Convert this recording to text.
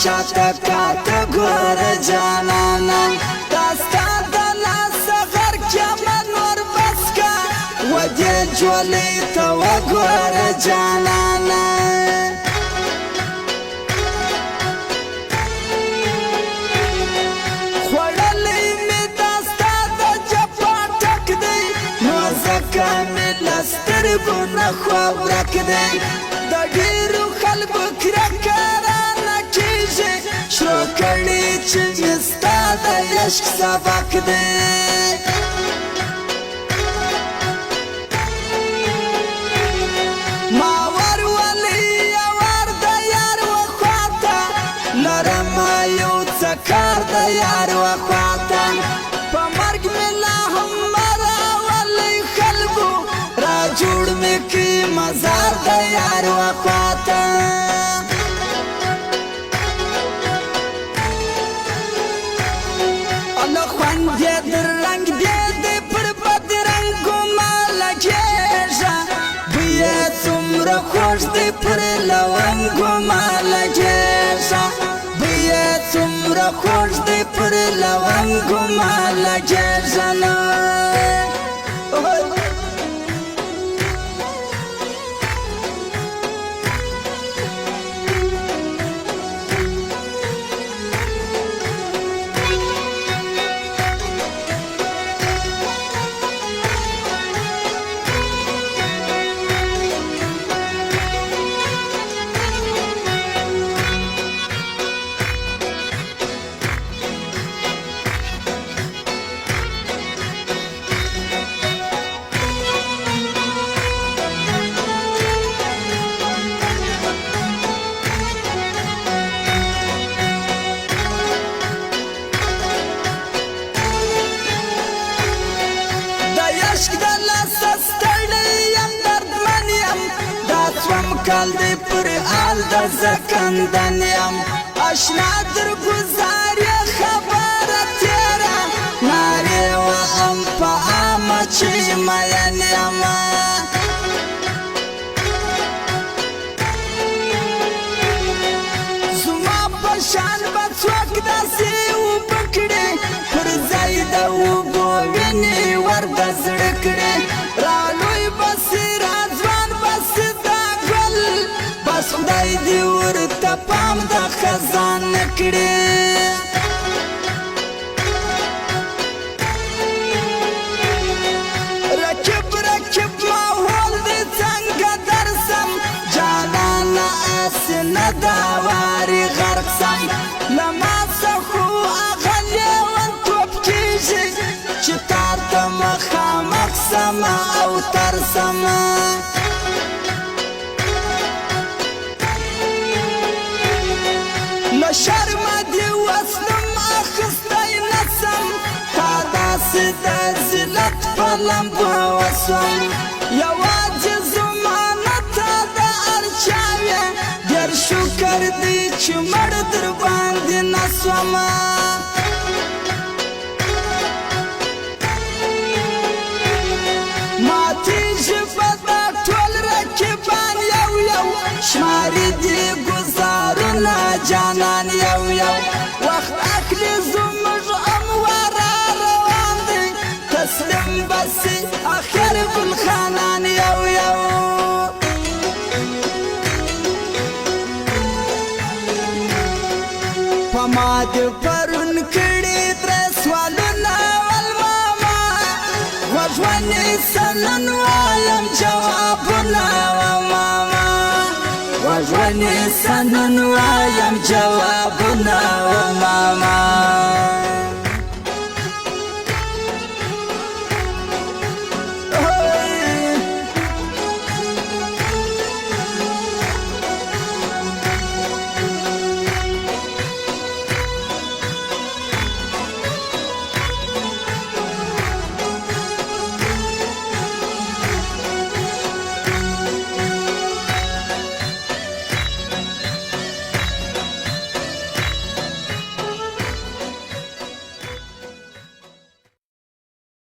شاته کاته ګوره جانانه دا ستا د لاس غر کې منور بس کا ودې جولې ته وګوره جانانه خوړلی مې دا ستا د جفا ټک دی نو ځکه مې له سترګو نه خوا ورک دی د ډېرو خلکو کرکه رانه کېږي شروع کړي چې مې ستا د عشق سبق دی ما ورولې یوار د یار وخواته لرمه یو څه کار د یار وخواته په مرګ مې لا هم راولئ خلکو را جوړ مې کړي مزار د یار وخواته الله خوند دې در رنګ دې پر بدرنګو ما لګېږه بویه څومره خوږ دی پر لونګو ما لګېږه بویه څومره خوږ دی پر لونګو ما لګېږه نه کال دی پر آل د زکندن یم اشنا در گزاری خبره تیره ناری وهم په عامه چې مین یم زما په شان به څوک داسې اوبه کړي پر ځای د اوبو وینې ور د زړه کړي رالوی بسې راځوان بسې بس خدای دې ورته پام د خزانه کړي رکب رکب ماحول دې څنګه درسم جانانه اسې نه دا واري غرق سم له ما څخه هغه لیونتوب کېږي چې تا ته مخامخ سمه او ترسمه له شرمه دې وسلم اخیستی نسم تا داسې د ذلت په لمبه وسوم یوازې زمانه ته د ارچا وې ډېر شکر دی چې مړ در باندې نه سومه ماتېږي به دا ټول رقیبان یو یو شماري دې گزارونه جانان یو یو وخت اخلي زموږ امواره روان دی تسلیم بسي اخر ګلخانان یو یو په ما دې پرون کړي درې سوالونه والماما غوږ ونیسه نن وایم جوابونه وماما غوږ ونیسه نن وایم جوابونه وماما